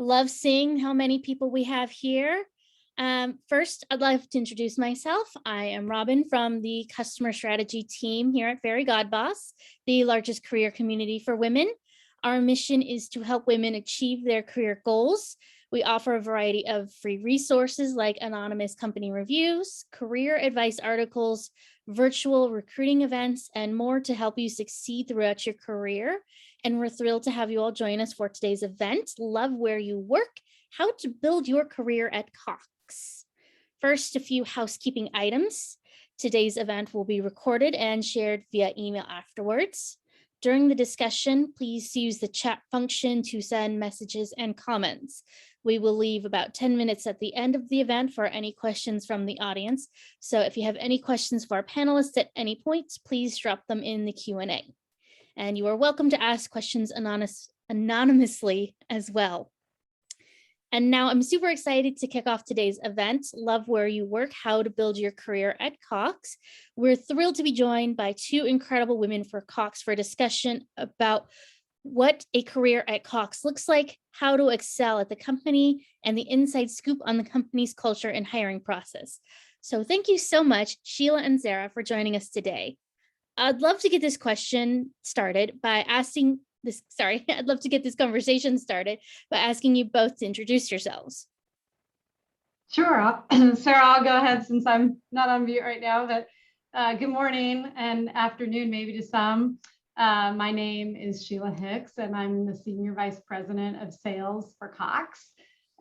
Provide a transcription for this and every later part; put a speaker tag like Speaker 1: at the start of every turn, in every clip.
Speaker 1: Love seeing how many people we have here. First, I'd like to introduce myself. I am Robyn from the customer strategy team here at Fairy Godboss, the largest career community for women. Our mission is to help women achieve their career goals. We offer a variety of free resources like anonymous company reviews, career advice articles, virtual recruiting events, and more to help you succeed throughout your career. And we're thrilled to have you all join us for today's event, Love Where You Work, How to Build Your Career at Cox. First, a few housekeeping items. Today's event will be recorded and shared via email afterwards. During the discussion, please use the chat function to send messages and comments. We will leave about 10 minutes at the end of the event for any questions from the audience. So if you have any questions for our panelists at any point, please drop them in the Q&A. And you are welcome to ask questions anonymously as well. And now I'm super excited to kick off today's event, Love Where You Work, How to Build Your Career at Cox. We're thrilled to be joined by two incredible women for Cox for a discussion about what a career at Cox looks like, how to excel at the company, and the inside scoop on the company's culture and hiring process. So thank you so much, Sheila and Sarah, for joining us today. I'd love to get this conversation started by asking you both to introduce yourselves.
Speaker 2: Sure. Sarah, I'll go ahead since I'm not on mute right now, but good morning and afternoon, maybe to some. My name is Sheila Hicks, and I'm the Senior Vice President of Sales for Cox.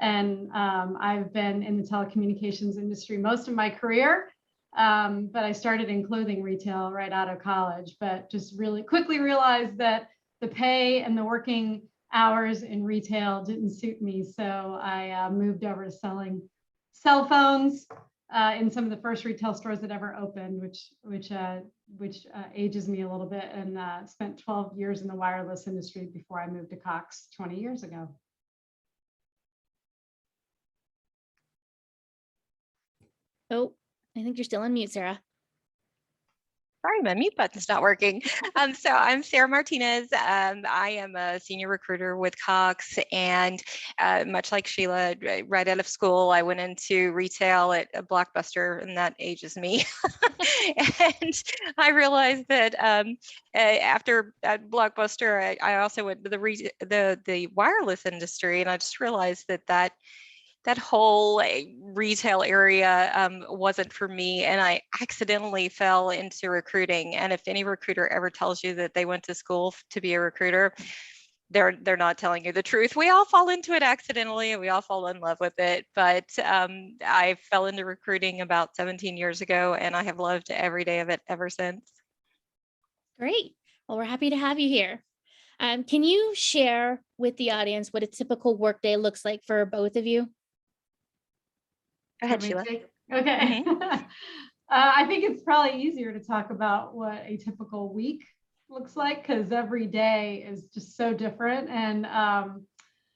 Speaker 2: And I've been in the telecommunications industry most of my career, but I started in clothing retail right out of college, but just really quickly realized that the pay and the working hours in retail didn't suit me. So I moved over to selling cell phones in some of the first retail stores that ever opened, which ages me a little bit, and spent 12 years in the wireless industry before I moved to Cox 20 years ago.
Speaker 1: Oh, I think you're still on mute, Sarah.
Speaker 3: Sorry, my mute button's not working. So I'm Sarah Martinez. I am a senior recruiter with Cox, and much like Sheila, right out of school, I went into retail at a Blockbuster, and that ages me. And I realized that after at Blockbuster, I also went to the wireless industry, and I just realized that whole retail area wasn't for me, and I accidentally fell into recruiting. And if any recruiter ever tells you that they went to school to be a recruiter, they're not telling you the truth. We all fall into it accidentally, and we all fall in love with it. But I fell into recruiting about 17 years ago, and I have loved every day of it ever since.
Speaker 1: Great. Well, we're happy to have you here. Can you share with the audience what a typical workday looks like for both of you?
Speaker 3: Go ahead, Sheila.
Speaker 2: Okay. Mm-hmm. I think it's probably easier to talk about what a typical week looks like, because every day is just so different. And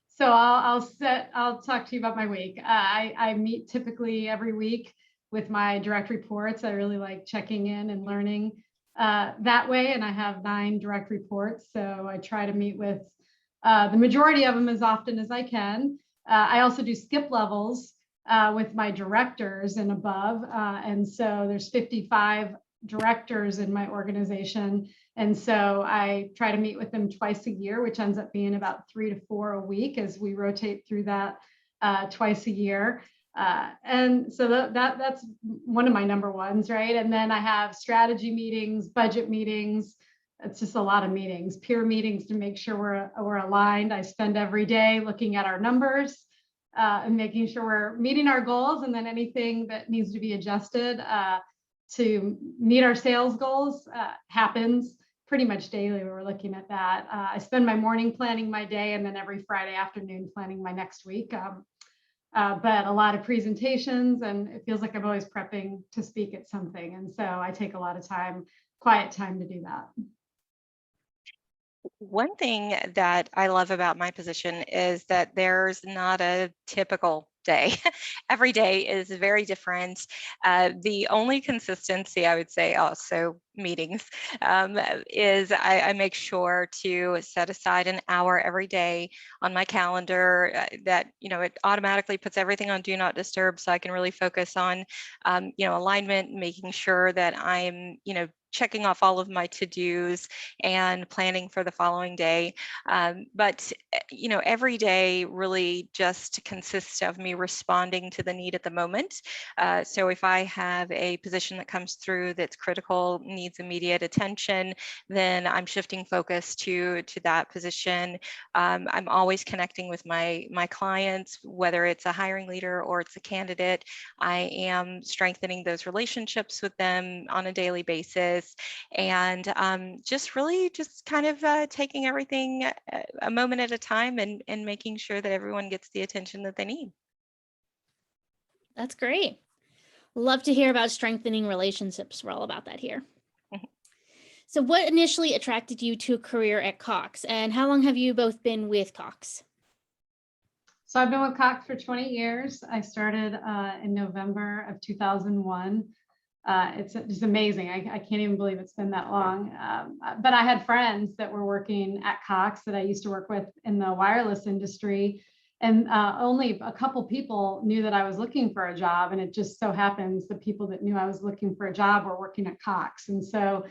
Speaker 2: so I'll talk to you about my week. I meet typically every week with my direct reports. I really like checking in and learning that way. And I have 9 direct reports, so I try to meet with the majority of them as often as I can. I also do skip levels with my directors and above. And so there's 55 directors in my organization. And so I try to meet with them twice a year, which ends up being about 3 to 4 a week as we rotate through that twice a year. And so that's one of my number ones, right? And then I have strategy meetings, budget meetings. It's just a lot of meetings, peer meetings to make sure we're aligned. I spend every day looking at our numbers and making sure we're meeting our goals, and then anything that needs to be adjusted to meet our sales goals happens pretty much daily. We're looking at that. I spend my morning planning my day, and then every Friday afternoon planning my next week. But a lot of presentations, and it feels like I'm always prepping to speak at something. And so I take a lot of time, quiet time, to do that.
Speaker 3: One thing that I love about my position is that there's not a typical day. Every day is very different. The only consistency, I would say, also meetings, is I make sure to set aside an hour every day on my calendar that, it automatically puts everything on do not disturb, so I can really focus on, alignment, making sure that I'm, checking off all of my to-dos and planning for the following day. But every day really just consists of me responding to the need at the moment. So if I have a position that comes through that's critical, needs immediate attention, then I'm shifting focus to that position. I'm always connecting with my clients, whether it's a hiring leader or it's a candidate. I am strengthening those relationships with them on a daily basis, and just really just kind of taking everything a moment at a time and making sure that everyone gets the attention that they need.
Speaker 1: That's great. Love to hear about strengthening relationships. We're all about that here. So what initially attracted you to a career at Cox, and how long have you both been with Cox?
Speaker 2: So I've been with Cox for 20 years. I started in November of 2001. It's just amazing. I can't even believe it's been that long. But I had friends that were working at Cox that I used to work with in the wireless industry. And only a couple people knew that I was looking for a job. And it just so happens the people that knew I was looking for a job were working at Cox. And so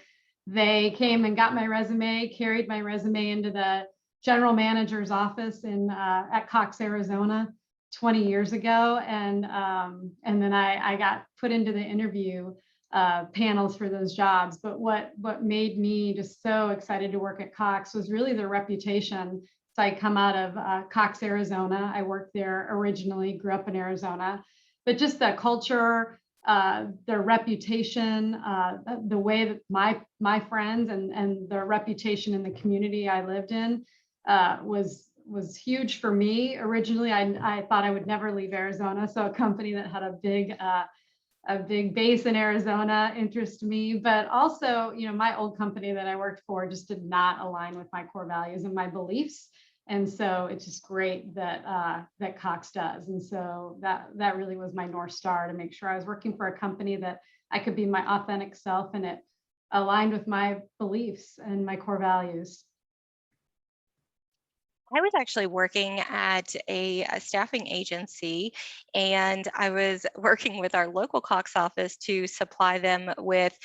Speaker 2: they came and got my resume, carried my resume into the general manager's office at Cox, Arizona, 20 years ago. And then I got put into the interview panels for those jobs. But what made me just so excited to work at Cox was really their reputation. So I come out of Cox, Arizona. I worked there originally, grew up in Arizona, but just the culture, their reputation, the way that my friends and their reputation in the community I lived in was huge for me. Originally, I thought I would never leave Arizona. So a company that had a big base in Arizona interested me, but also, my old company that I worked for just did not align with my core values and my beliefs. And so it's just great that Cox does. And so that really was my North Star, to make sure I was working for a company that I could be my authentic self and it aligned with my beliefs and my core values.
Speaker 3: I was actually working at a staffing agency, and I was working with our local Cox office to supply them with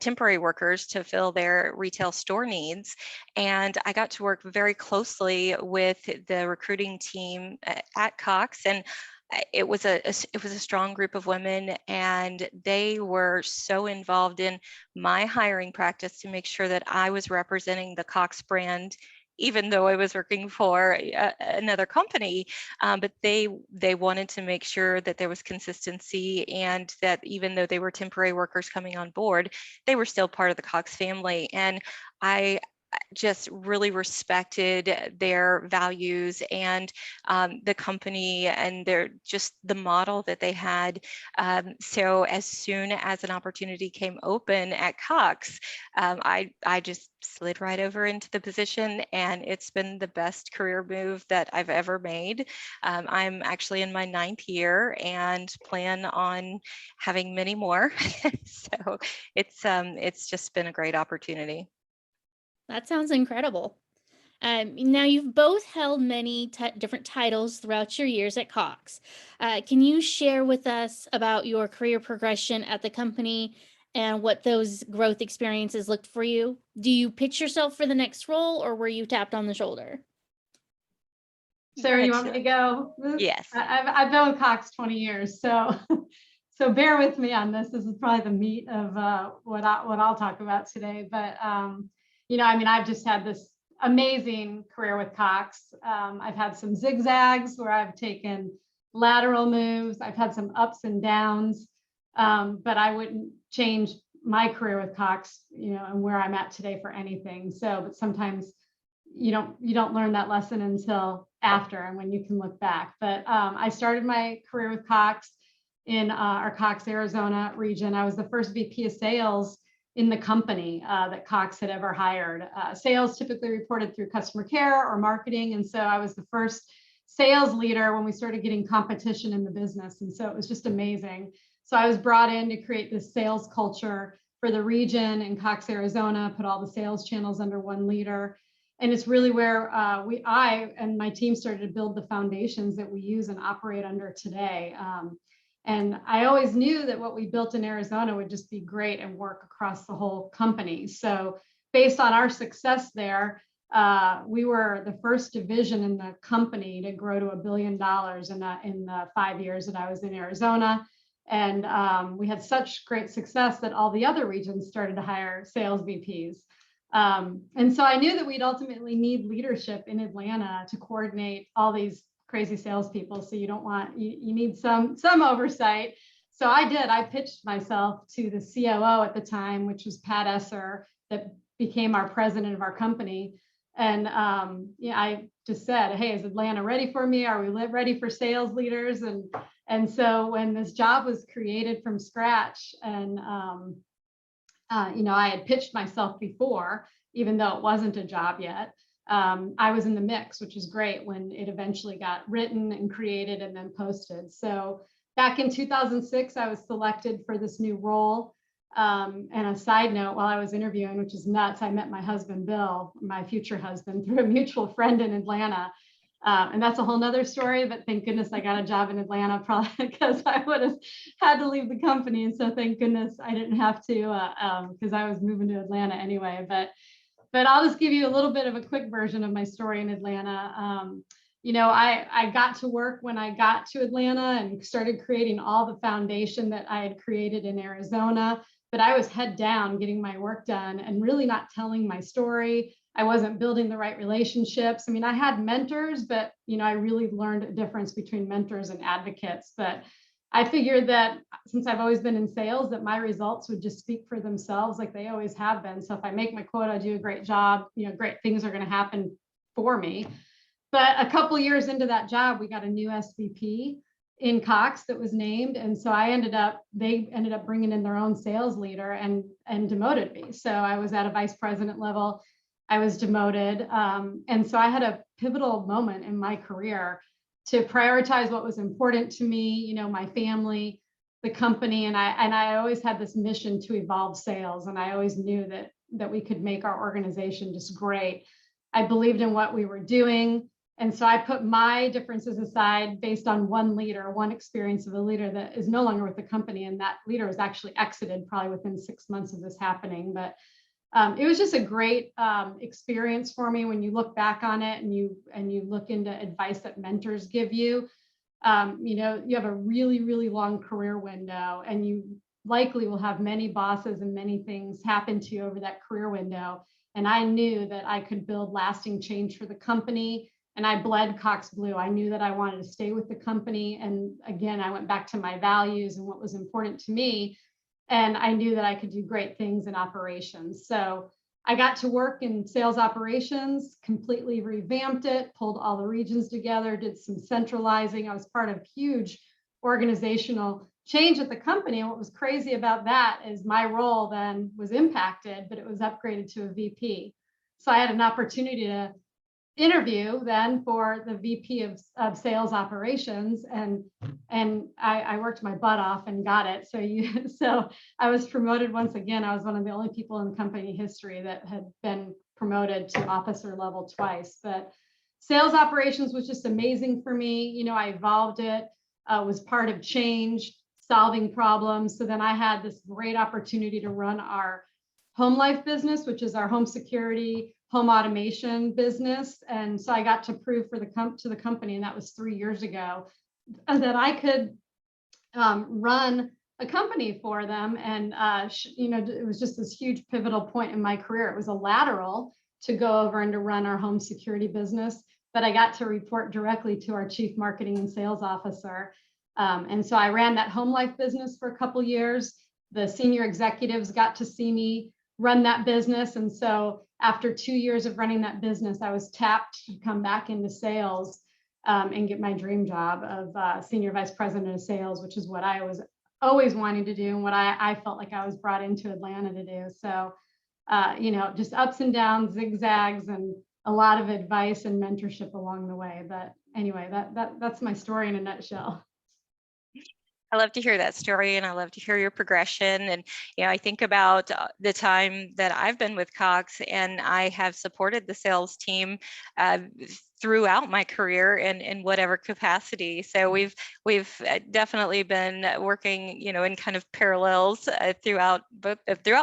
Speaker 3: temporary workers to fill their retail store needs. And I got to work very closely with the recruiting team at Cox, and it was a strong group of women, and they were so involved in my hiring practice to make sure that I was representing the Cox brand, even though I was working for another company. But they wanted to make sure that there was consistency, and that even though they were temporary workers coming on board, they were still part of the Cox family. And I just really respected their values and the company and just the model that they had. So as soon as an opportunity came open at Cox, I just slid right over into the position, and it's been the best career move that I've ever made. I'm actually in my 9th year and plan on having many more. So it's just been a great opportunity.
Speaker 1: That sounds incredible. Now, you've both held many different titles throughout your years at Cox. Can you share with us about your career progression at the company and what those growth experiences looked for you? Do you pitch yourself for the next role, or were you tapped on the shoulder?
Speaker 2: Sarah, you want me to go?
Speaker 3: Yes.
Speaker 2: I've been with Cox 20 years, so bear with me on this. This is probably the meat of what I'll talk about today. But I've just had this amazing career with Cox. I've had some zigzags where I've taken lateral moves. I've had some ups and downs, but I wouldn't change my career with Cox, and where I'm at today for anything. So, but sometimes you don't learn that lesson until after, and when you can look back. But I started my career with Cox in our Cox, Arizona region. I was the first VP of sales in the company that Cox had ever hired. Sales typically reported through customer care or marketing. And so I was the first sales leader when we started getting competition in the business. And so it was just amazing. So I was brought in to create this sales culture for the region in Cox, Arizona, put all the sales channels under one leader. And it's really where I and my team started to build the foundations that we use and operate under today. And I always knew that what we built in Arizona would just be great and work across the whole company. So based on our success there, we were the first division in the company to grow to $1 billion in the 5 years that I was in Arizona. And we had such great success that all the other regions started to hire sales VPs. And so I knew that we'd ultimately need leadership in Atlanta to coordinate all these crazy salespeople. So you don't want, you need some oversight. So I pitched myself to the COO at the time, which was Pat Esser, that became our president of our company. And I just said, hey, is Atlanta ready for me? Are we ready for sales leaders? And so when this job was created from scratch, and I had pitched myself before, even though it wasn't a job yet, I was in the mix, which is great when it eventually got written and created and then posted. So back in 2006, I was selected for this new role. And a side note, while I was interviewing, which is nuts, I met my husband, Bill, my future husband, through a mutual friend in Atlanta. And that's a whole nother story, but thank goodness I got a job in Atlanta, probably because I would have had to leave the company. And so thank goodness I didn't have to, because I was moving to Atlanta anyway. But I'll just give you a little bit of a quick version of my story in Atlanta. I got to work when I got to Atlanta and started creating all the foundation that I had created in Arizona. But I was head down getting my work done and really not telling my story. I wasn't building the right relationships. I mean, I had mentors, but, I really learned a difference between mentors and advocates. But I figured that since I've always been in sales, that my results would just speak for themselves like they always have been. So if I make my quota, do a great job, great things are going to happen for me. But a couple years into that job, we got a new SVP in Cox that was named. And so they ended up bringing in their own sales leader and demoted me. So I was at a vice president level. I was demoted. And so I had a pivotal moment in my career to prioritize what was important to me, my family, the company. And I always had this mission to evolve sales. And I always knew that we could make our organization just great. I believed in what we were doing. And so I put my differences aside based on one experience of a leader that is no longer with the company. And that leader was actually exited probably within 6 months of this happening. But it was just a great experience for me when you look back on it and you look into advice that mentors give you. You have a really, really long career window, and you likely will have many bosses and many things happen to you over that career window. And I knew that I could build lasting change for the company. And I bled Cox Blue. I knew that I wanted to stay with the company. And again, I went back to my values and what was important to me. And I knew that I could do great things in operations. So I got to work in sales operations, completely revamped it, pulled all the regions together, did some centralizing. I was part of huge organizational change at the company. And what was crazy about that is my role then was impacted, but it was upgraded to a VP. So I had an opportunity to interview then for the VP of sales operations, and I worked my butt off and got it. So I was promoted once again. I was one of the only people in company history that had been promoted to officer level twice. But sales operations was just amazing for me. I evolved it, was part of change, solving problems. So then I had this great opportunity to run our home life business, which is our home security, home automation business. And so I got to prove to the company, and that was 3 years ago, that I could run a company for them. And, it was just this huge pivotal point in my career. It was a lateral to go over and to run our home security business, but I got to report directly to our chief marketing and sales officer. And so I ran that home life business for a couple of years. The senior executives got to see me run that business. And so after 2 years of running that business, I was tapped to come back into sales and get my dream job of senior vice president of sales, which is what I was always wanting to do and what I felt like I was brought into Atlanta to do. So, just ups and downs, zigzags, and a lot of advice and mentorship along the way. But anyway, that's my story in a nutshell.
Speaker 3: I love to hear that story, and I love to hear your progression. And, I think about the time that I've been with Cox, and I have supported the sales team throughout my career in whatever capacity. So we've definitely been working, in kind of parallels throughout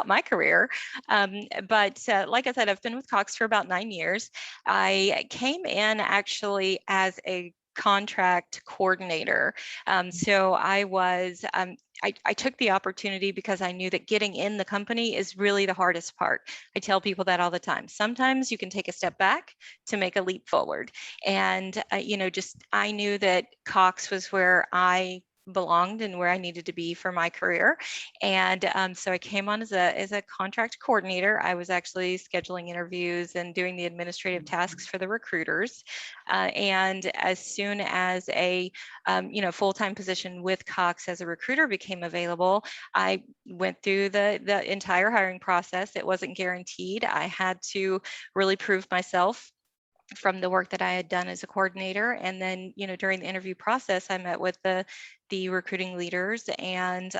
Speaker 3: my career. But like I said, I've been with Cox for about 9 years. I came in actually as a contract coordinator. So I took the opportunity because I knew that getting in the company is really the hardest part. I tell people that all the time. Sometimes you can take a step back to make a leap forward. And, I knew that Cox was where I belonged and where I needed to be for my career. And so I came on as a contract coordinator. I was actually scheduling interviews and doing the administrative tasks for the recruiters. And as soon as a full-time position with Cox as a recruiter became available, I went through the entire hiring process. It wasn't guaranteed. I had to really prove myself from the work that I had done as a coordinator. And then, during the interview process, I met with the recruiting leaders, and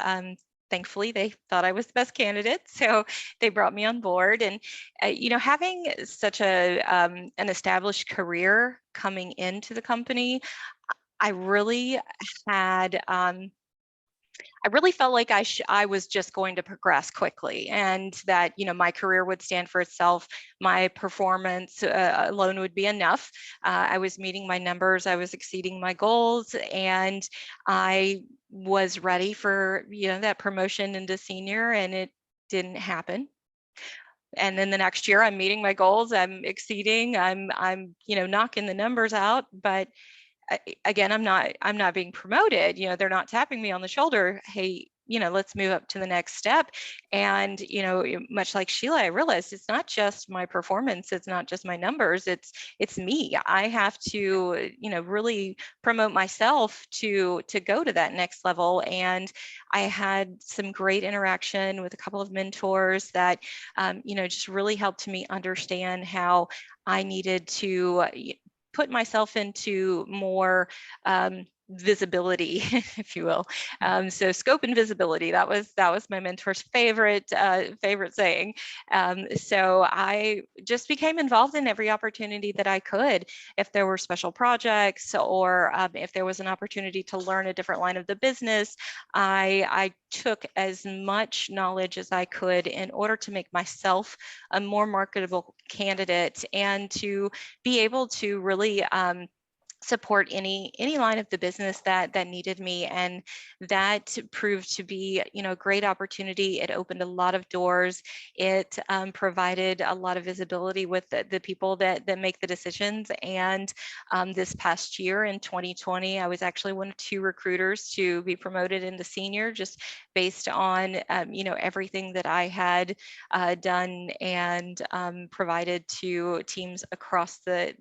Speaker 3: thankfully they thought I was the best candidate. So they brought me on board. And, having such an established career coming into the company, I really had, I really felt like I was just going to progress quickly, and that, my career would stand for itself. My performance alone would be enough. I was meeting my numbers, I was exceeding my goals, and I was ready for, that promotion into senior, and it didn't happen. And then the next year I'm meeting my goals, I'm exceeding, I'm knocking the numbers out, but again, I'm not being promoted. They're not tapping me on the shoulder. Hey, let's move up to the next step. And, much like Sheila, I realized it's not just my performance. It's not just my numbers. It's me. I have to, really promote myself to go to that next level. And I had some great interaction with a couple of mentors that, just really helped me understand how I needed to put myself into more visibility, if you will. So scope and visibility, that was my mentor's favorite saying. So I just became involved in every opportunity that I could. If there were special projects, or if there was an opportunity to learn a different line of the business, I took as much knowledge as I could in order to make myself a more marketable candidate, and to be able to really support any line of the business that needed me. And that proved to be, a great opportunity. It opened a lot of doors. It provided a lot of visibility with the people that make the decisions. And this past year in 2020, I was actually one of 2 recruiters to be promoted into senior, just based on everything that I had done and provided to teams across the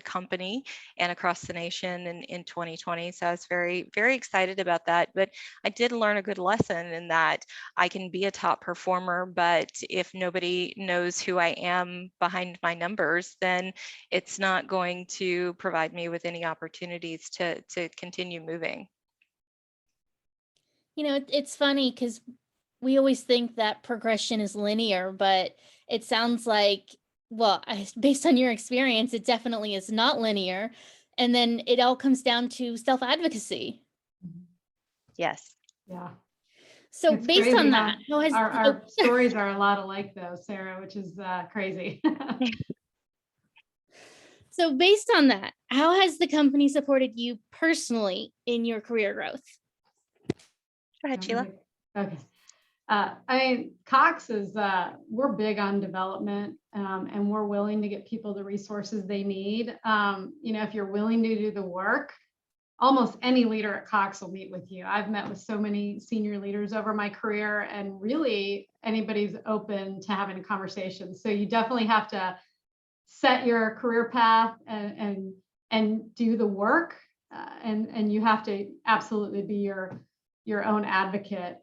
Speaker 3: company and across the nation in 2020. So I was very, very excited about that. But I did learn a good lesson in that I can be a top performer, but if nobody knows who I am behind my numbers, then it's not going to provide me with any opportunities to continue moving.
Speaker 1: It's funny because we always think that progression is linear, but it sounds like, well, based on your experience, it definitely is not linear. And then it all comes down to self-advocacy.
Speaker 3: Yes.
Speaker 2: Yeah.
Speaker 1: So
Speaker 2: It's
Speaker 1: based
Speaker 2: crazy
Speaker 1: on
Speaker 2: how
Speaker 1: that, how has
Speaker 2: our stories are a lot alike though, Sarah, which is crazy.
Speaker 1: So based on that, how has the company supported you personally in your career growth?
Speaker 3: Go ahead, Sheila.
Speaker 2: Okay. I mean, Cox is, we're big on development, and we're willing to get people the resources they need. If you're willing to do the work, almost any leader at Cox will meet with you. I've met with so many senior leaders over my career, and really anybody's open to having a conversation. So you definitely have to set your career path and do the work, and you have to absolutely be your own advocate.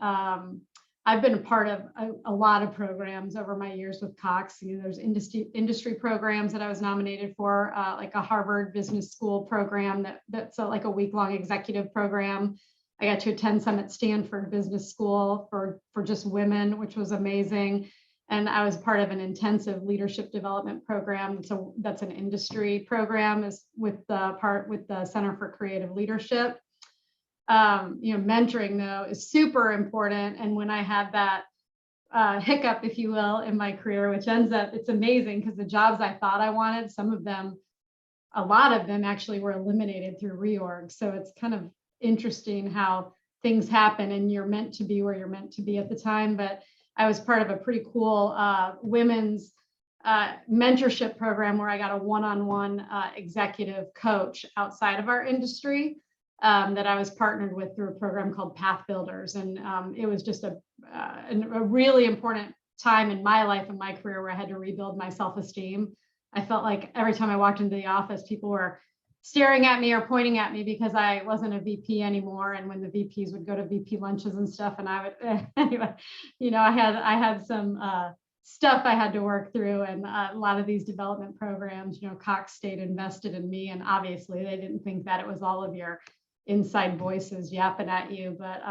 Speaker 2: I've been a part of a lot of programs over my years with Cox. You know, there's industry programs that I was nominated for, like a Harvard Business School program that's like a week-long executive program. I got to attend some at Stanford Business School for just women, which was amazing. And I was part of an intensive leadership development program. So that's an industry program, is with the Center for Creative Leadership. You know, mentoring though is super important. And when I had that hiccup, if you will, in my career, which ends up, it's amazing because the jobs I thought I wanted, a lot of them actually were eliminated through reorg. So it's kind of interesting how things happen and you're meant to be where you're meant to be at the time. But I was part of a pretty cool women's mentorship program where I got a one-on-one executive coach outside of our industry that I was partnered with through a program called Path Builders. And it was just a really important time in my life and my career where I had to rebuild my self-esteem. I felt like every time I walked into the office, people were staring at me or pointing at me because I wasn't a VP anymore. And when the VPs would go to VP lunches and stuff, and I would, anyway, you know, I had some stuff I had to work through, and a lot of these development programs, you know, Cox stayed invested in me, and obviously they didn't think that it was all of your inside voices yapping at you, but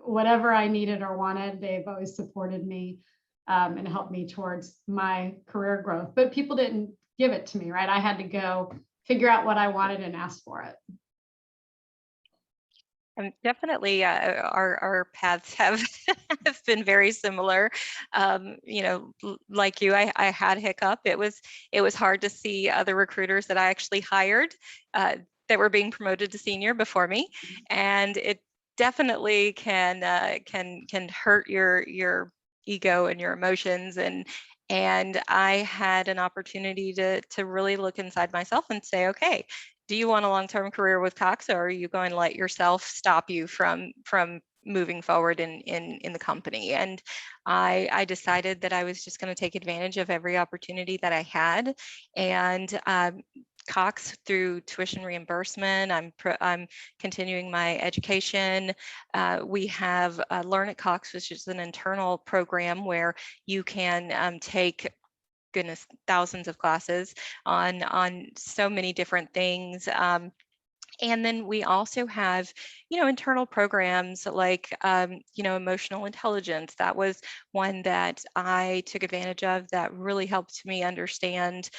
Speaker 2: whatever I needed or wanted, they've always supported me and helped me towards my career growth. But people didn't give it to me, right? I had to go figure out what I wanted and ask for it.
Speaker 3: And definitely our paths have have been very similar. You know, like you, I had a hiccup. It was hard to see other recruiters that I actually hired that were being promoted to senior before me, and it definitely can hurt your ego and your emotions. And I had an opportunity to really look inside myself and say, okay, do you want a long-term career with Cox, or are you going to let yourself stop you from moving forward in the company? And I decided that I was just going to take advantage of every opportunity that I had. And Cox, through tuition reimbursement, I'm continuing my education. We have Learn at Cox, which is an internal program where you can take, goodness, thousands of classes on so many different things. And then we also have, you know, internal programs like, you know, emotional intelligence. That was one that I took advantage of that really helped me understand,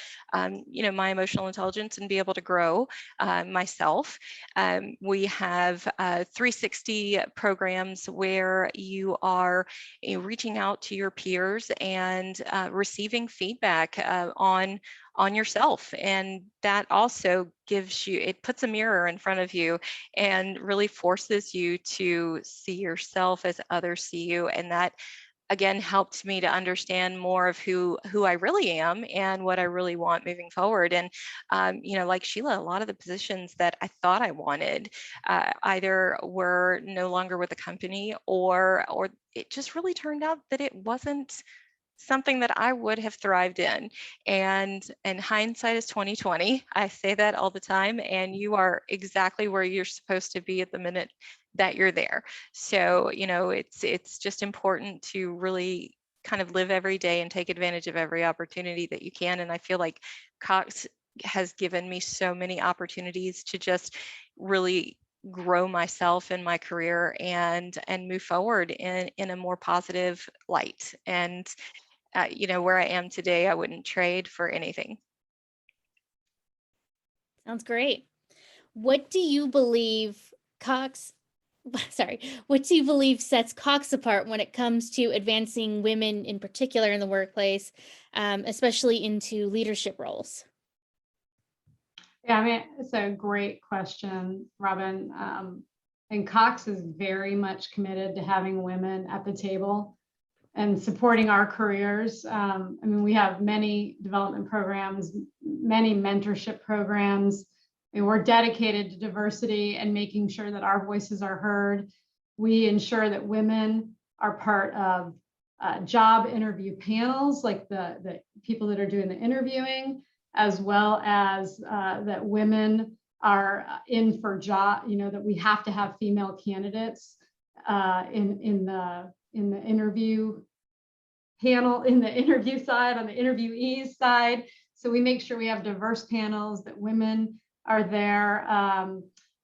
Speaker 3: you know, my emotional intelligence and be able to grow myself. We have 360 programs where you are reaching out to your peers and receiving feedback on yourself. And that also gives you, it puts a mirror in front of you and really forces you to see yourself as others see you. And that again helped me to understand more of who I really am and what I really want moving forward. And you know, like Sheila, a lot of the positions that I thought I wanted either were no longer with the company, or it just really turned out that it wasn't something that I would have thrived in. And hindsight is 2020. I say that all the time, and you are exactly where you're supposed to be at the minute that you're there. So, you know, it's just important to really kind of live every day and take advantage of every opportunity that you can. And I feel like Cox has given me so many opportunities to just really grow myself in my career and move forward in a more positive light. And you know, where I am today, I wouldn't trade for anything.
Speaker 1: Sounds great. What do you believe what do you believe sets Cox apart when it comes to advancing women in particular in the workplace, especially into leadership roles?
Speaker 2: Yeah, I mean, it's a great question, Robyn. And Cox is very much committed to having women at the table and supporting our careers. I mean, we have many development programs, many mentorship programs, and we're dedicated to diversity and making sure that our voices are heard. We ensure that women are part of job interview panels, like the people that are doing the interviewing, as well as that women are in for job, you know, that we have to have female candidates in the the interview panel, in the interview side, on the interviewees side. So we make sure we have diverse panels, that women are there.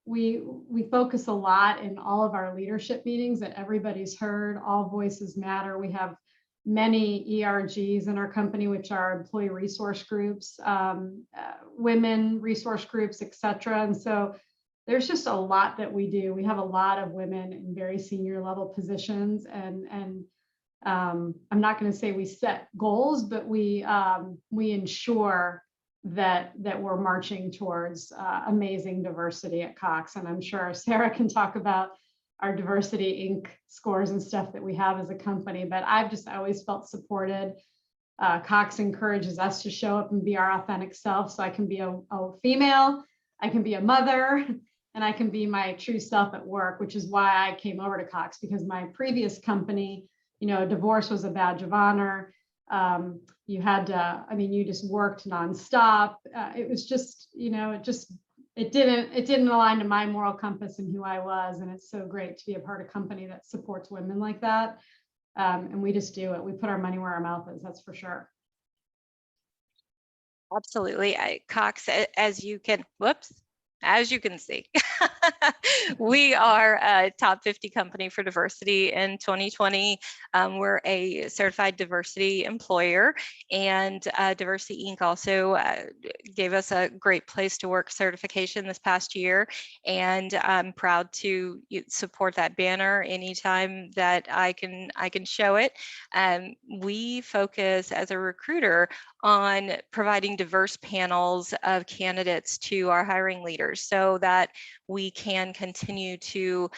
Speaker 2: We focus a lot in all of our leadership meetings that everybody's heard, all voices matter. We have many ERGs in our company, which are employee resource groups, women resource groups, et cetera. And so there's just a lot that we do. We have a lot of women in very senior level positions, and I'm not going to say we set goals, but we ensure that we're marching towards amazing diversity at Cox. And I'm sure Sarah can talk about our diversity Inc. scores and stuff that we have as a company, but I've just always felt supported. Cox encourages us to show up and be our authentic self. So I can be a female, I can be a mother, and I can be my true self at work, which is why I came over to Cox, because my previous company, divorce was a badge of honor. You had to, you just worked nonstop. It was just, it didn't align to my moral compass and who I was. And it's so great to be a part of a company that supports women like that. And we just do it. We put our money where our mouth is, that's for sure.
Speaker 3: Absolutely. Cox, as you can see, we are a top 50 company for diversity in 2020. We're a certified diversity employer, and Diversity Inc. also gave us a great place to work certification this past year. And I'm proud to support that banner anytime that I can show it. We focus as a recruiter on providing diverse panels of candidates to our hiring leaders so that we can continue to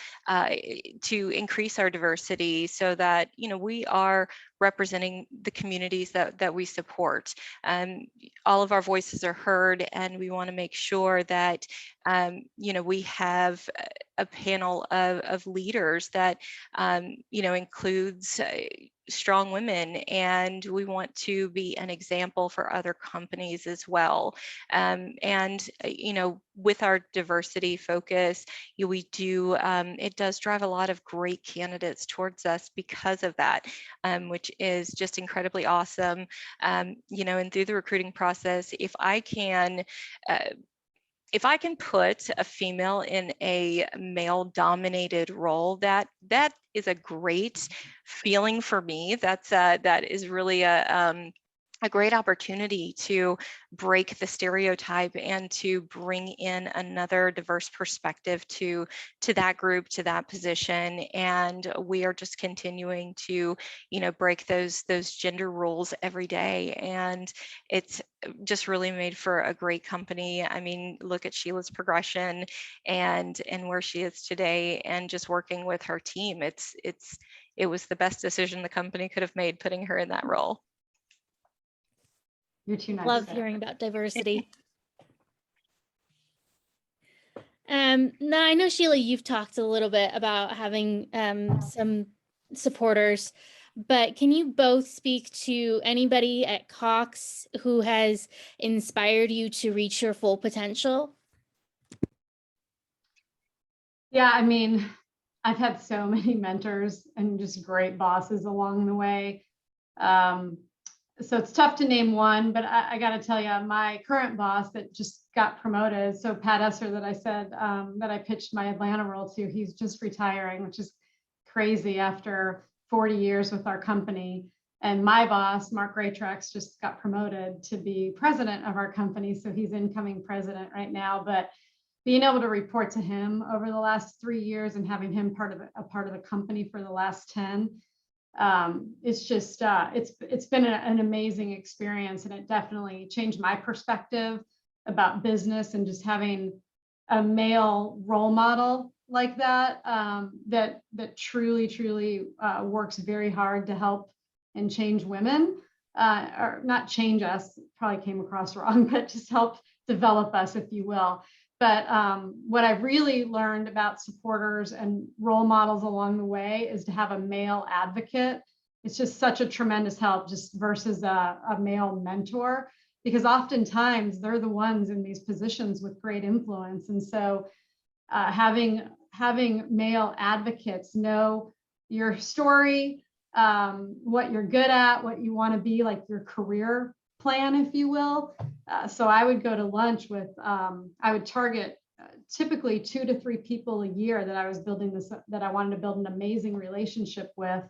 Speaker 3: increase our diversity, so that we are representing the communities that we support. All of our voices are heard, and we want to make sure that we have a panel of leaders that includes strong women, and we want to be an example for other companies as well. With our diversity focus, we do, it does drive a lot of great candidates towards us because of that, which is just incredibly awesome. And through the recruiting process, if I can put a female in a male-dominated role, that is a great feeling for me. That is really a great opportunity to break the stereotype and to bring in another diverse perspective to that group, to that position. And we are just continuing to, break those gender rules every day. And it's just really made for a great company. Look at Sheila's progression and where she is today, and just working with her team. It was the best decision the company could have made, putting her in that role.
Speaker 2: You're too nice.
Speaker 1: Love hearing about diversity. Now I know, Sheila, you've talked a little bit about having some supporters, but can you both speak to anybody at Cox who has inspired you to reach your full potential?
Speaker 2: Yeah, I've had so many mentors and just great bosses along the way. So it's tough to name one, but I got to tell you, my current boss that just got promoted, so Pat Esser that I said that I pitched my Atlanta role to, he's just retiring, which is crazy after 40 years with our company. And my boss, Mark Graytrax, just got promoted to be president of our company. So he's incoming president right now. But being able to report to him over the last 3 years and having him a part of the company for the last 10, it's just it's been an amazing experience, and it definitely changed my perspective about business, and just having a male role model like that that truly works very hard to help and change women, or not change us, probably came across wrong, but just help develop us, if you will. But what I've really learned about supporters and role models along the way is to have a male advocate. It's just such a tremendous help, just versus a male mentor, because oftentimes they're the ones in these positions with great influence. And so having male advocates know your story, what you're good at, what you want to be, like your career plan, if you will. So I would go to lunch with, I would target typically 2 to 3 people a year that I was building this, that I wanted to build an amazing relationship with,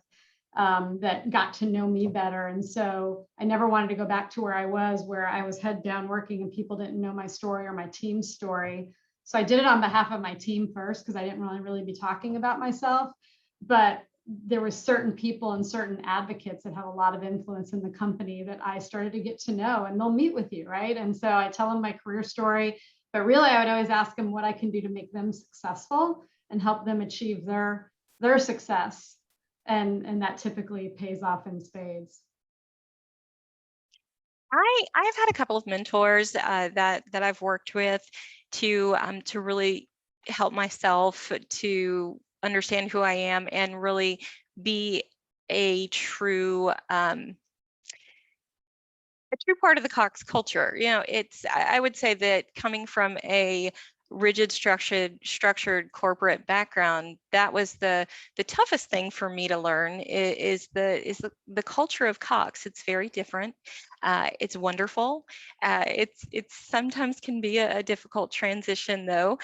Speaker 2: that got to know me better. And so I never wanted to go back to where I was head down working and people didn't know my story or my team's story. So I did it on behalf of my team first, because I didn't really be talking about myself. But there were certain people and certain advocates that have a lot of influence in the company that I started to get to know, and they'll meet with you, right? And so I tell them my career story, but really I would always ask them what I can do to make them successful and help them achieve their success. And that typically pays off in spades.
Speaker 3: I've had a couple of mentors that I've worked with to really help myself to understand who I am and really be a true part of the Cox culture. You know, I would say that coming from a rigid structured corporate background, that was the toughest thing for me to learn is the culture of Cox. It's very different. It's wonderful. It's sometimes can be a difficult transition though.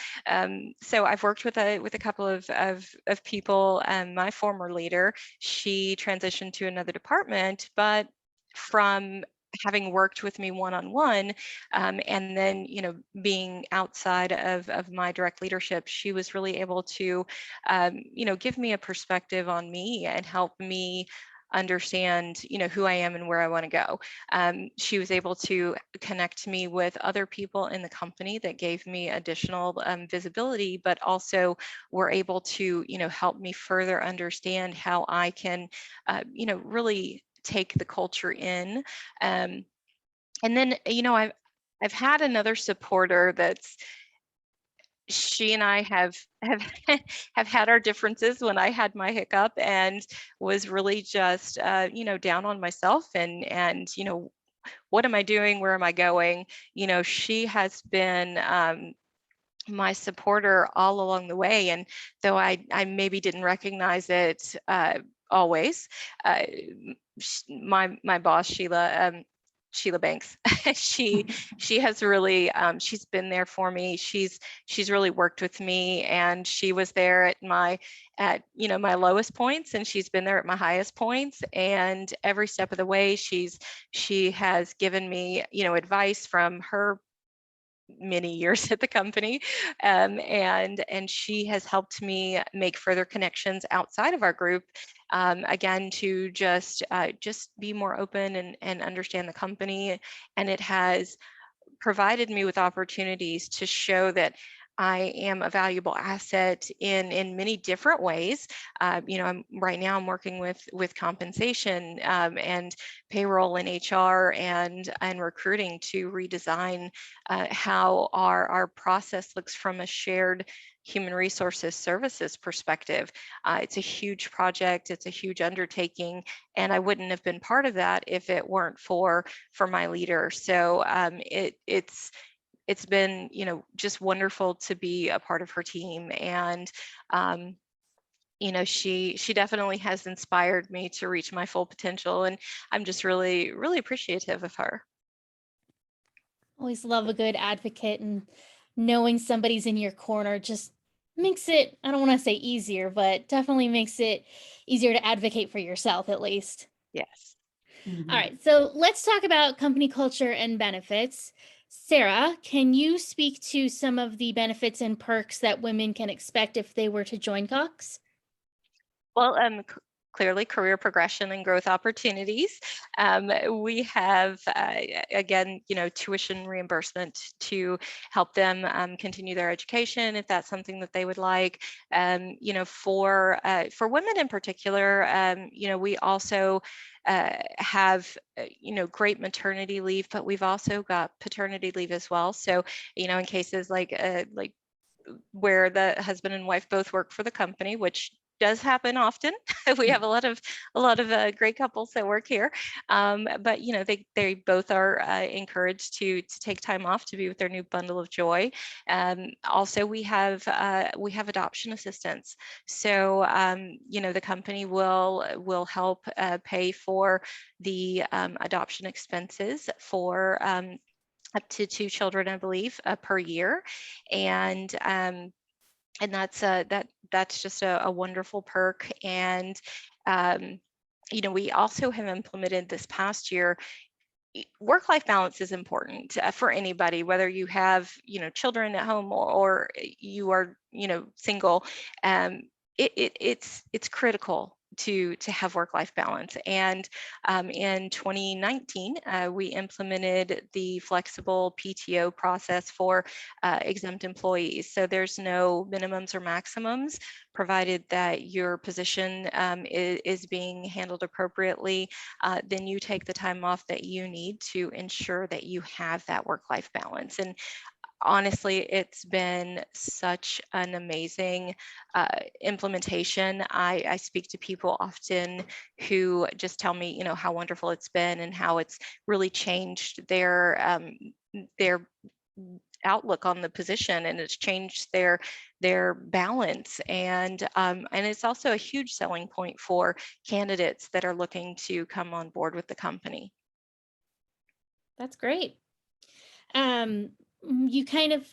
Speaker 3: So I've worked with a couple of people. My former leader, she transitioned to another department, but from having worked with me one-on-one, and then, you know, being outside of my direct leadership, she was really able to, you know, give me a perspective on me and help me understand, you know, who I am and where I want to go. She was able to connect me with other people in the company that gave me additional visibility, but also were able to, you know, help me further understand how I can, you know, really take the culture in. And then, you know, I've had another supporter that's, she and I have have had our differences when I had my hiccup and was really just you know, down on myself and you know, what am I doing? Where am I going? You know, she has been my supporter all along the way. And though I maybe didn't recognize it always, my boss, Sheila Banks, she has really, she's been there for me. She's really worked with me, and she was there at you know, my lowest points, and she's been there at my highest points. And every step of the way, she has given me, you know, advice from her many years at the company, and she has helped me make further connections outside of our group, again, to just be more open and understand the company. And it has provided me with opportunities to show that I am a valuable asset in many different ways. You know, right now I'm working with compensation and payroll and HR and recruiting to redesign how our process looks from a shared human resources services perspective. It's a huge project. It's a huge undertaking, and I wouldn't have been part of that if it weren't for my leader. So it's been, you know, just wonderful to be a part of her team. And you know, she definitely has inspired me to reach my full potential, and I'm just really appreciative of her.
Speaker 1: Always love a good advocate, and knowing somebody's in your corner just makes it, I don't want to say easier, but definitely makes it easier to advocate for yourself, at least.
Speaker 3: Yes.
Speaker 2: Mm-hmm.
Speaker 1: All right, so let's talk about company culture and benefits. Sarah, can you speak to some of the benefits and perks that women can expect if they were to join Cox?
Speaker 3: Well, clearly career progression and growth opportunities. We have, again, you know, tuition reimbursement to help them continue their education if that's something that they would like. You know, for women in particular, you know, we also have, you know, great maternity leave, but we've also got paternity leave as well. So, you know, in cases like where the husband and wife both work for the company, which does happen often. We have a lot of great couples that work here, but you know, they both are encouraged to take time off to be with their new bundle of joy. Also, we have adoption assistance. So you know, the company will help pay for the adoption expenses for up to 2 children, I believe, per year, and that's just a wonderful perk. And you know, we also have implemented this past year. Work-life balance is important for anybody, whether you have, you know, children at home, or you are, you know, single. It's critical to have work-life balance. And in 2019, we implemented the flexible PTO process for exempt employees. So there's no minimums or maximums, provided that your position is being handled appropriately. Then you take the time off that you need to ensure that you have that work-life balance. And honestly, it's been such an amazing implementation. I speak to people often who just tell me, you know, how wonderful it's been and how it's really changed their outlook on the position, and it's changed their balance. And it's also a huge selling point for candidates that are looking to come on board with the company.
Speaker 1: That's great. You kind of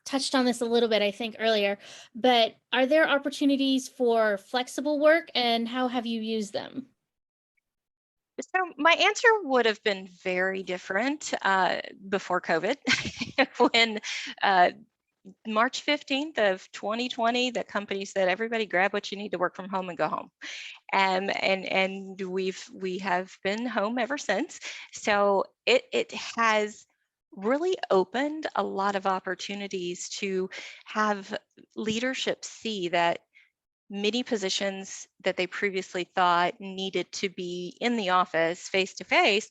Speaker 1: touched on this a little bit, I think, earlier, but are there opportunities for flexible work, and how have you used them?
Speaker 3: So my answer would have been very different before COVID. When March 15th of 2020, the company said, everybody grab what you need to work from home and go home. And we have been home ever since. So it has really opened a lot of opportunities to have leadership see that many positions that they previously thought needed to be in the office face to face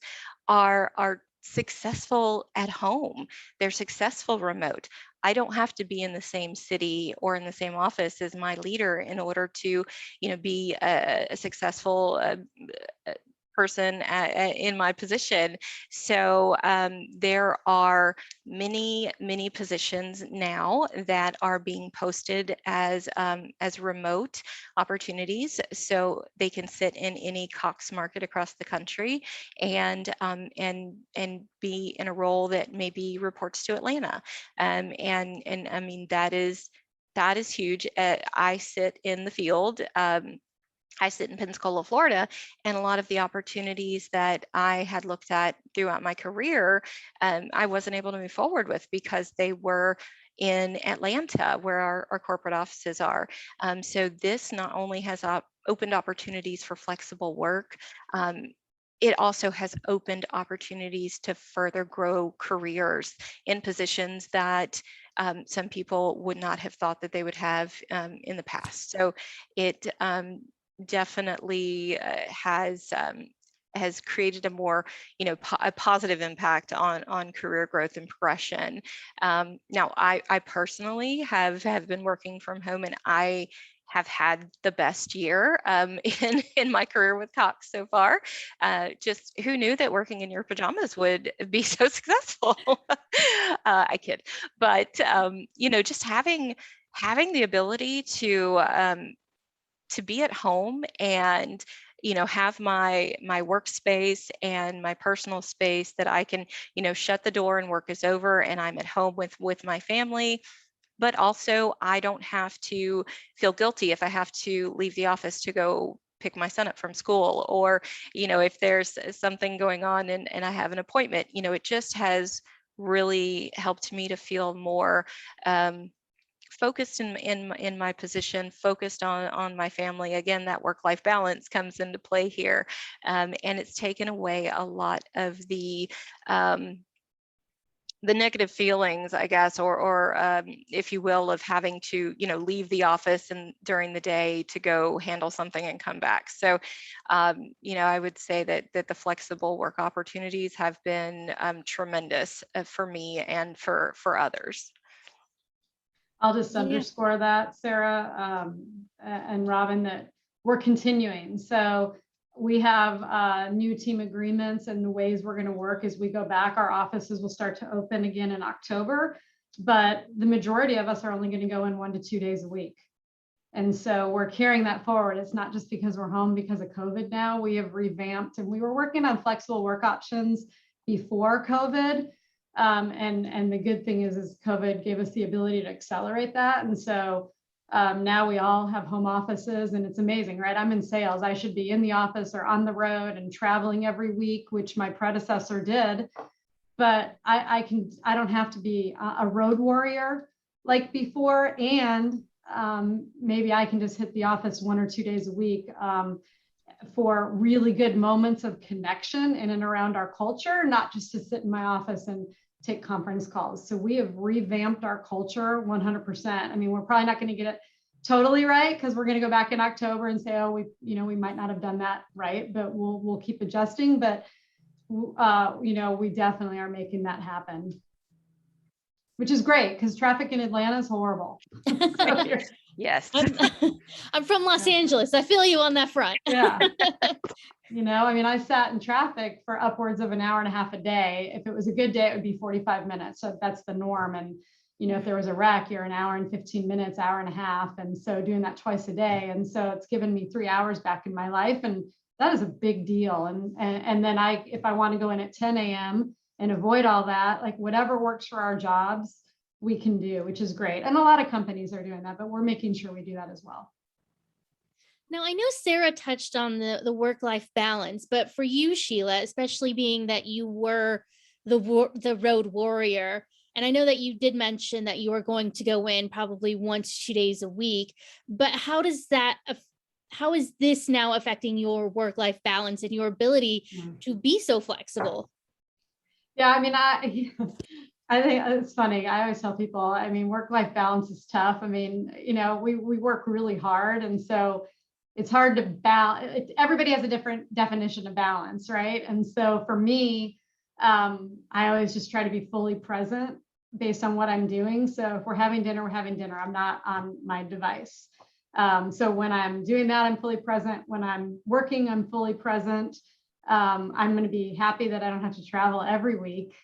Speaker 3: are successful at home. They're successful remote. I don't have to be in the same city or in the same office as my leader in order to, you know, be a successful person in my position. So there are many positions now that are being posted as remote opportunities, so they can sit in any Cox market across the country and be in a role that maybe reports to Atlanta. And I mean, that is huge. I sit in the field. I sit in Pensacola, Florida, and a lot of the opportunities that I had looked at throughout my career, I wasn't able to move forward with because they were in Atlanta, where our corporate offices are. So this not only has opened opportunities for flexible work, it also has opened opportunities to further grow careers in positions that some people would not have thought that they would have in the past. So it definitely has created a more, you know, a positive impact on career growth and progression. Now, I personally have been working from home, and I have had the best year in my career with Cox so far. Just who knew that working in your pajamas would be so successful? I kid, but you know, just having the ability to be at home and, you know, have my workspace and my personal space that I can, you know, shut the door and work is over and I'm at home with my family. But also, I don't have to feel guilty if I have to leave the office to go pick my son up from school, or, you know, if there's something going on and I have an appointment. You know, it just has really helped me to feel more focused in my position, focused on my family. Again, that work-life balance comes into play here, and it's taken away a lot of the negative feelings, I guess, or if you will, of having to, you know, leave the office and during the day to go handle something and come back. So, you know, I would say that the flexible work opportunities have been tremendous for me and for others.
Speaker 2: I'll just
Speaker 1: Yeah.
Speaker 2: underscore that, Sarah and Robyn, that we're continuing. So we have new team agreements, and the ways we're going to work as we go back. Our offices will start to open again in October, but the majority of us are only going to go in 1 to 2 days a week. And so we're carrying that forward. It's not just because we're home because of COVID now. We have revamped, and we were working on flexible work options before COVID. And the good thing is COVID gave us the ability to accelerate that. And so now we all have home offices, and it's amazing, right? I'm in sales. I should be in the office or on the road and traveling every week, which my predecessor did. But I don't have to be a road warrior like before. And maybe I can just hit the office 1 or 2 days a week for really good moments of connection in and around our culture, not just to sit in my office and take conference calls. So we have revamped our culture 100%. I mean, we're probably not going to get it totally right, because we're going to go back in October and say, oh, we might not have done that right, but we'll keep adjusting. But we definitely are making that happen, which is great, because traffic in Atlanta is horrible. So
Speaker 3: Yes.
Speaker 1: I'm from Los Angeles. I feel you on that front.
Speaker 2: Yeah. I sat in traffic for upwards of an hour and a half a day. If it was a good day, it would be 45 minutes. So that's the norm. And, if there was a wreck, you're an hour and 15 minutes, hour and a half. And so doing that twice a day. And so it's given me 3 hours back in my life. And that is a big deal. And then if I want to go in at 10 a.m. and avoid all that, like whatever works for our jobs, we can do, which is great. And a lot of companies are doing that, but we're making sure we do that as well.
Speaker 1: Now, I know Sarah touched on the work-life balance, but for you, Sheila, especially being that you were the road warrior, and I know that you did mention that you were going to go in probably 1 to 2 days a week, but how is this now affecting your work-life balance and your ability to be so flexible?
Speaker 2: Yeah, I think it's funny. I always tell people, work-life balance is tough. We work really hard. And so it's hard to balance. Everybody has a different definition of balance, right? And so for me, I always just try to be fully present based on what I'm doing. So if we're having dinner, we're having dinner. I'm not on my device. So when I'm doing that, I'm fully present. When I'm working, I'm fully present. I'm going to be happy that I don't have to travel every week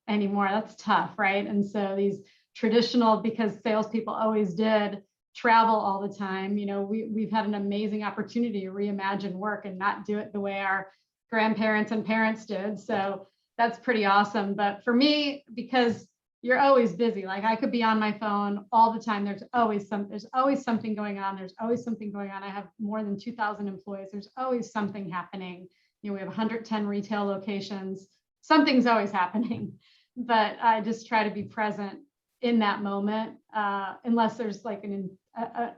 Speaker 2: anymore. That's tough, right? And so these traditional, because salespeople always did travel all the time, we've had an amazing opportunity to reimagine work and not do it the way our grandparents and parents did. So that's pretty awesome. But for me, because you're always busy, like I could be on my phone all the time. There's always something going on. I have more than 2,000 employees. There's always something happening. We have 110 retail locations. Something's always happening, but I just try to be present in that moment, unless there's like an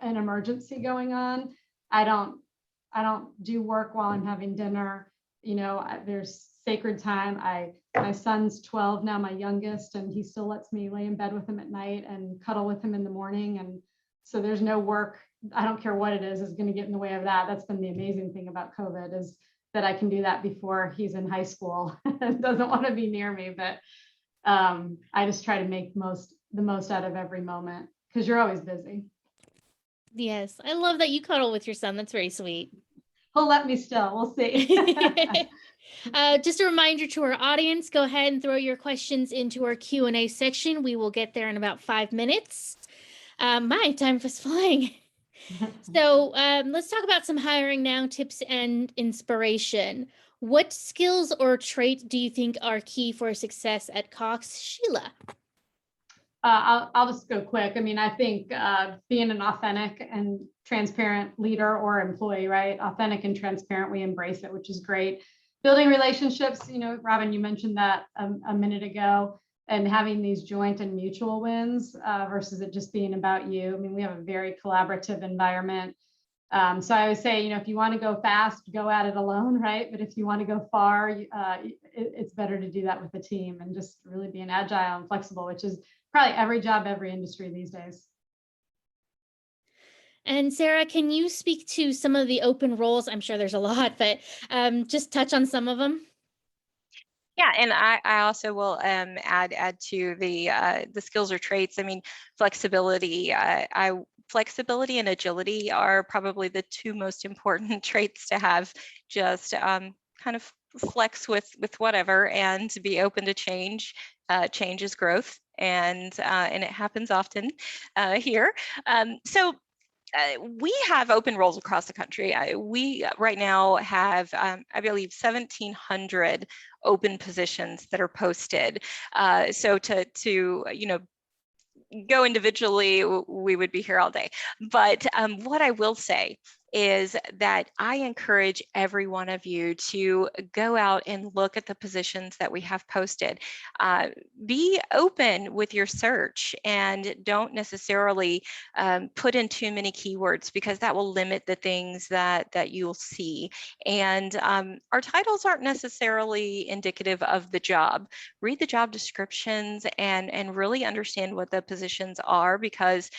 Speaker 2: emergency going on. I don't do work while I'm having dinner. There's sacred time. My son's 12 now, my youngest, and he still lets me lay in bed with him at night and cuddle with him in the morning. And so there's no work, I don't care what it is going to get in the way of that. That's been the amazing thing about COVID, is that I can do that before he's in high school and doesn't want to be near me. But I just try to make the most out of every moment, because you're always busy.
Speaker 1: Yes, I love that you cuddle with your son. That's very sweet.
Speaker 2: He'll let me still. We'll see.
Speaker 1: Just a reminder to our audience, go ahead and throw your questions into our Q&A section. We will get there in about 5 minutes. My time was flying. So let's talk about some hiring now, tips and inspiration. What skills or traits do you think are key for success at Cox? Sheila?
Speaker 2: I'll just go quick. I think being an authentic and transparent leader or employee, right? Authentic and transparent, we embrace it, which is great. Building relationships, Robyn, you mentioned that a minute ago, and having these joint and mutual wins versus it just being about you. We have a very collaborative environment. So I would say, if you want to go fast, go at it alone, right? But if you want to go far, it's better to do that with a team, and just really being agile and flexible, which is probably every job, every industry these days.
Speaker 1: And Sarah, can you speak to some of the open roles? I'm sure there's a lot, but just touch on some of them.
Speaker 3: Yeah, and I also will add to the skills or traits. I mean, flexibility. Flexibility and agility are probably the two most important traits to have. Just kind of flex with whatever, and to be open to change. Change is growth, and it happens often here. So we have open roles across the country. We right now have, I believe, 1,700 open positions that are posted. So to go individually, we would be here all day. But what I will say is that I encourage every one of you to go out and look at the positions that we have posted. Be open with your search, and don't necessarily put in too many keywords, because that will limit the things that you'll see. And our titles aren't necessarily indicative of the job. Read the job descriptions and really understand what the positions are, because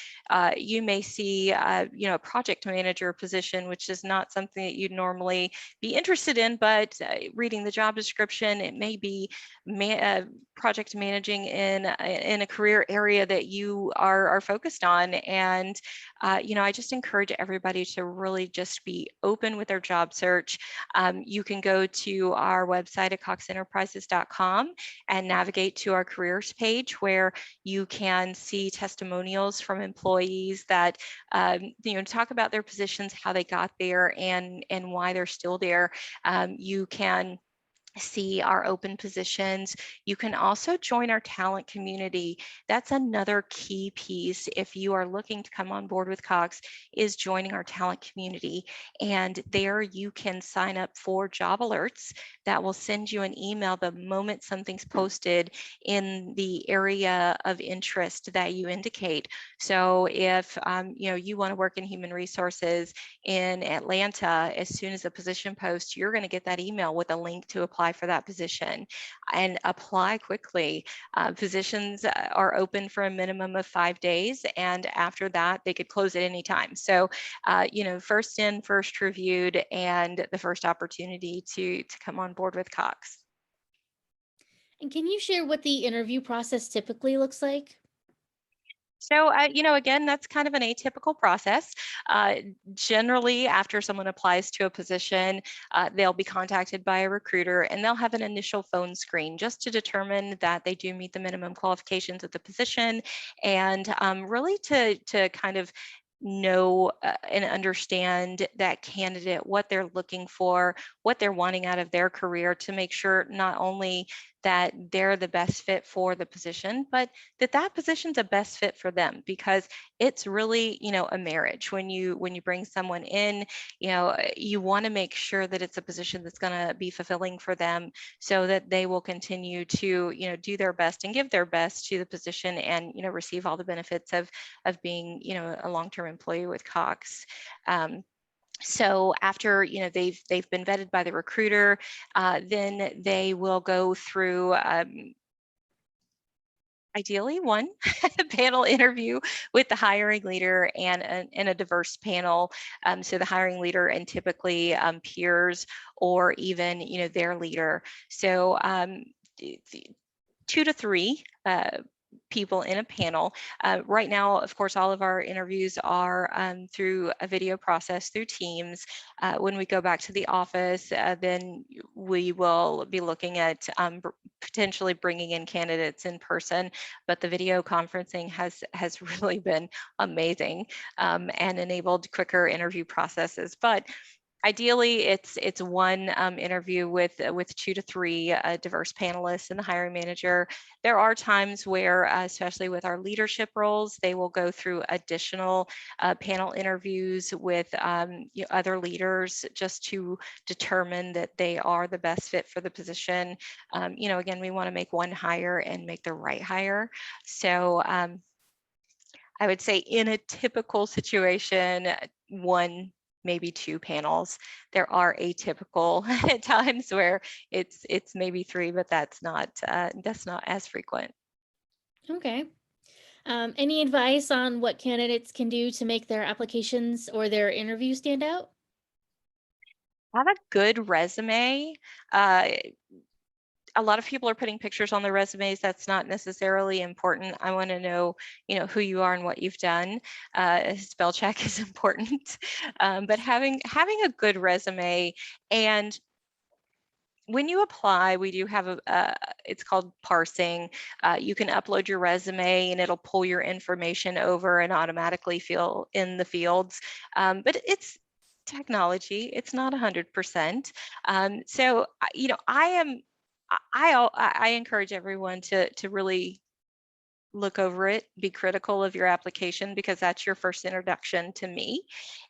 Speaker 3: you may see a project manager position, which is not something that you'd normally be interested in, but reading the job description, it may be project managing in a career area that you are focused on. And I just encourage everybody to really just be open with their job search. You can go to our website at coxenterprises.com and navigate to our careers page, where you can see testimonials from employees that talk about their positions, how they got there, and why they're still there. You can see our open positions. You can also join our talent community. That's another key piece if you are looking to come on board with Cox, is joining our talent community. And there you can sign up for job alerts that will send you an email the moment something's posted in the area of interest that you indicate. So if you want to work in human resources in Atlanta, as soon as a position posts, you're going to get that email with a link to apply for that position, and apply quickly. Positions are open for a minimum of 5 days, and after that they could close at any time. So first in, first reviewed, and the first opportunity to come on board with Cox.
Speaker 1: And can you share what the interview process typically looks like?
Speaker 3: So, again, that's kind of an atypical process. Generally, after someone applies to a position, they'll be contacted by a recruiter, and they'll have an initial phone screen just to determine that they do meet the minimum qualifications of the position, and really to kind of know and understand that candidate, what they're looking for, what they're wanting out of their career, to make sure not only that they're the best fit for the position, but that position's a best fit for them, because it's really, a marriage. When you bring someone in, you want to make sure that it's a position that's going to be fulfilling for them, so that they will continue to, do their best and give their best to the position, and, receive all the benefits of being, a long-term employee with Cox. So after they've been vetted by the recruiter, then they will go through ideally one panel interview with the hiring leader and a diverse panel. So the hiring leader and typically peers, or even their leader. So 2 to 3 people in a panel. Right now, of course, all of our interviews are through a video process through Teams. When we go back to the office, then we will be looking at potentially bringing in candidates in person, but the video conferencing has really been amazing, and enabled quicker interview processes. But ideally, it's one interview with 2 to 3 diverse panelists and the hiring manager. There are times where, especially with our leadership roles, they will go through additional panel interviews with other leaders, just to determine that they are the best fit for the position. Again, we want to make one hire and make the right hire. So I would say in a typical situation, 1, maybe 2 panels. There are atypical times where it's maybe 3, but that's not as frequent.
Speaker 1: Okay. Any advice on what candidates can do to make their applications or their interview stand out?
Speaker 3: Have a good resume. a lot of people are putting pictures on their resumes. That's not necessarily important. I want to know, who you are and what you've done. Spell check is important, but having a good resume. And when you apply, we do have it's called parsing. You can upload your resume and it'll pull your information over and automatically fill in the fields. But it's technology. It's not 100%. So, I encourage everyone to really look over it, be critical of your application, because that's your first introduction to me.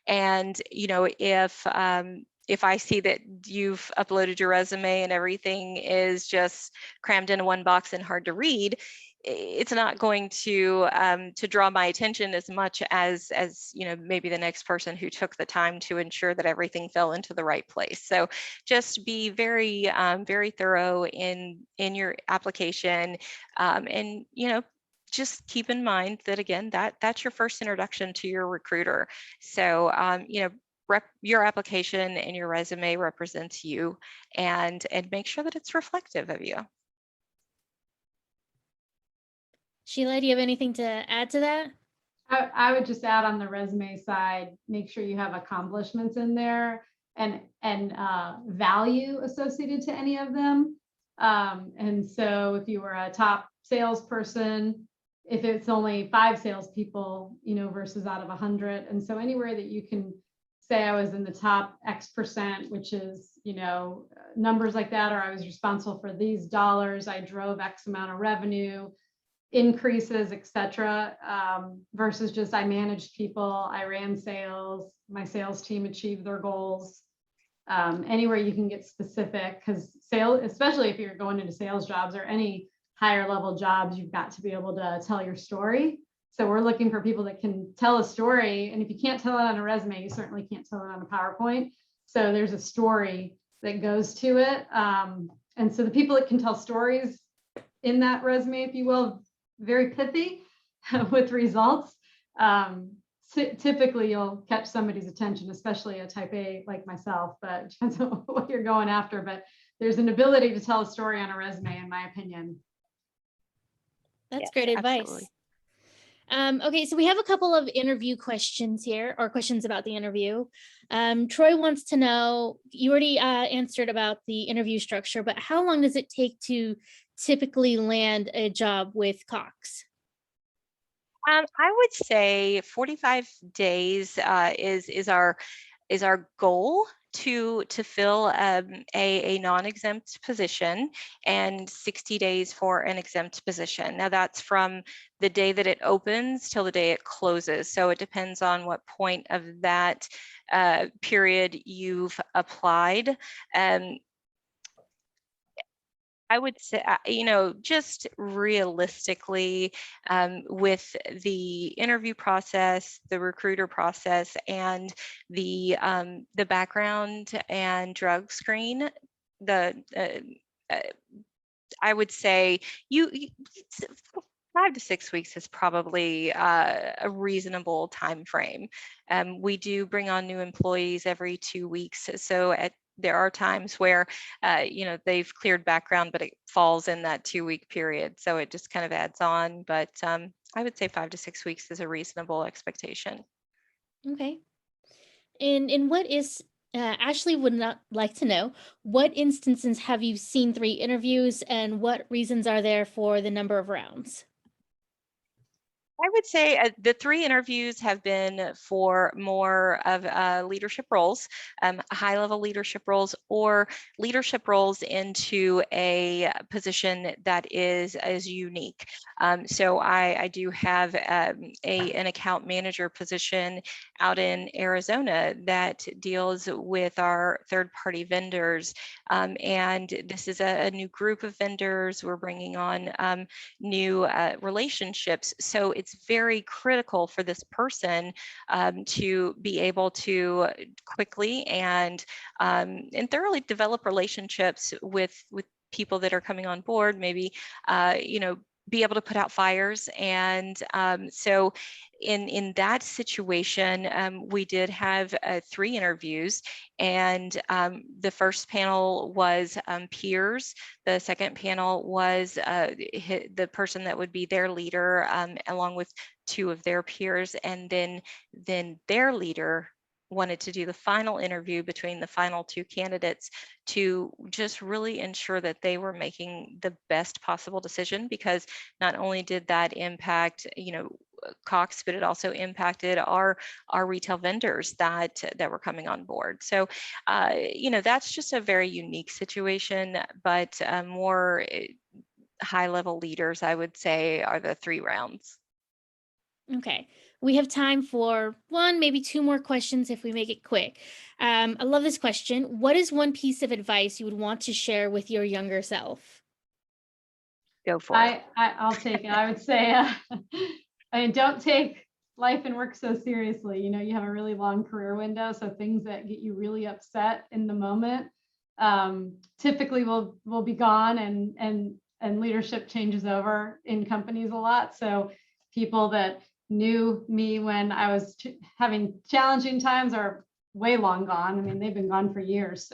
Speaker 3: And if I see that you've uploaded your resume and everything is just crammed into one box and hard to read, it's not going to draw my attention as much as maybe the next person who took the time to ensure that everything fell into the right place. So just be very very thorough in your application, and just keep in mind that, again, that's your first introduction to your recruiter. So your application and your resume represents you, and make sure that it's reflective of you.
Speaker 1: Sheila, do you have anything to add to that?
Speaker 2: I would just add on the resume side, make sure you have accomplishments in there and value associated to any of them. And so if you were a top salesperson, if it's only 5 salespeople, versus out of 100. And so anywhere that you can say I was in the top X%, which is, numbers like that, or I was responsible for these dollars, I drove X amount of revenue, increases, etc., versus just I managed people, I ran sales, my sales team achieved their goals. Anywhere you can get specific, because sales, especially if you're going into sales jobs or any higher level jobs, you've got to be able to tell your story. So we're looking for people that can tell a story. And if you can't tell it on a resume, you certainly can't tell it on a PowerPoint. So there's a story that goes to it. And so the people that can tell stories in that resume, if you will, very pithy with results, typically you'll catch somebody's attention, especially a type A like myself, but it depends on what you're going after. But there's an ability to tell a story on a resume, in my opinion.
Speaker 1: That's
Speaker 3: Yes,
Speaker 1: great advice.
Speaker 3: absolutely.
Speaker 1: Okay, so we have a couple of interview questions here, or questions about the interview. Troy wants to know, you already answered about the interview structure, but how long does it take to typically land a job with Cox?
Speaker 3: I would say 45 days is our goal to fill a non-exempt position, and 60 days for an exempt position. Now that's from the day that it opens till the day it closes. So it depends on what point of that period you've applied. I would say, just realistically, with the interview process, the recruiter process, and the background and drug screen, I would say 5 to 6 weeks is probably a reasonable time frame. We do bring on new employees every 2 weeks, so there are times where they've cleared background, but it falls in that 2-week period, so it just kind of adds on. But I would say 5 to 6 weeks is a reasonable expectation.
Speaker 1: Okay. And what is Ashley would not like to know, what instances have you seen 3 interviews, and what reasons are there for the number of rounds?
Speaker 3: I would say the 3 interviews have been for more of leadership roles, high-level leadership roles, or leadership roles into a position that is unique. So I do have an account manager position out in Arizona that deals with our third-party vendors, and this is a new group of vendors. We're bringing on new relationships. So it's very critical for this person to be able to quickly and thoroughly develop relationships with people that are coming on board, maybe be able to put out fires. And so in that situation, we did have 3 interviews, and the first panel was peers. The second panel was the person that would be their leader, along with 2 of their peers, and then their leader wanted to do the final interview between the final 2 candidates to just really ensure that they were making the best possible decision, because not only did that impact, Cox, but it also impacted our retail vendors that were coming on board. So, that's just a very unique situation, but more high level leaders, I would say, are the 3 rounds.
Speaker 1: Okay, we have time for 1, maybe 2 more questions if we make it quick. I love this question. What is one piece of advice you would want to share with your younger self?
Speaker 3: Go for it.
Speaker 2: I'll take it. I would say, I mean, don't take life and work so seriously. You have a really long career window, so things that get you really upset in the moment typically will be gone, and leadership changes over in companies a lot. So people that knew me when I was having challenging times are way long gone. I mean, they've been gone for years.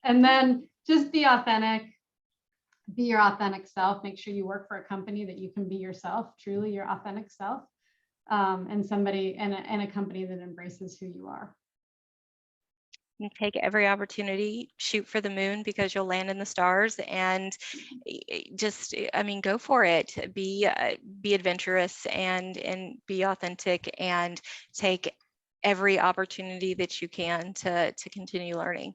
Speaker 2: And then just be authentic. Be your authentic self. Make sure you work for a company that you can be yourself, truly your authentic self, and somebody and a company that embraces who you are.
Speaker 3: You take every opportunity, shoot for the moon, because you'll land in the stars, and just, go for it. Be adventurous and be authentic, and take every opportunity that you can to continue learning.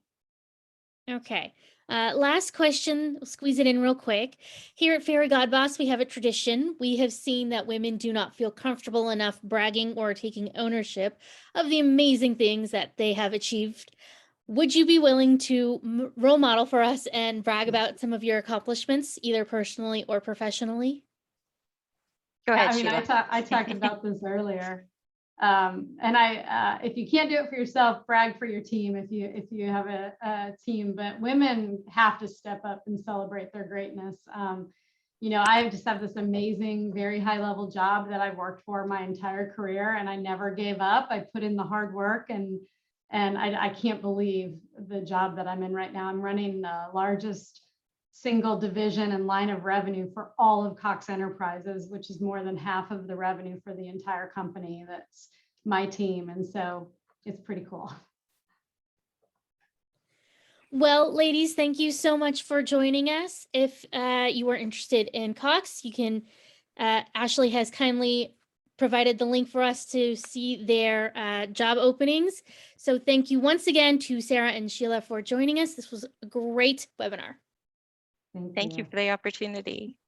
Speaker 1: Okay. Last question, we'll squeeze it in real quick. Here at Fairy God Boss, we have a tradition. We have seen that women do not feel comfortable enough bragging or taking ownership of the amazing things that they have achieved. Would you be willing to role model for us and brag about some of your accomplishments, either personally or professionally?
Speaker 3: Go ahead,
Speaker 2: I mean,
Speaker 3: Sheila.
Speaker 2: I talked about this earlier. And if you can't do it for yourself, brag for your team if you have a team. But women have to step up and celebrate their greatness. I just have this amazing, very high level job that I've worked for my entire career, and I never gave up. I put in the hard work, and I can't believe the job that I'm in right now. I'm running the largest single division and line of revenue for all of Cox Enterprises, which is more than half of the revenue for the entire company. That's my team. And so it's pretty cool.
Speaker 1: Well, ladies, thank you so much for joining us. If you are interested in Cox, you can, Ashley has kindly provided the link for us to see their job openings. So thank you once again to Sarah and Sheila for joining us. This was a great webinar.
Speaker 3: Thank you for the opportunity.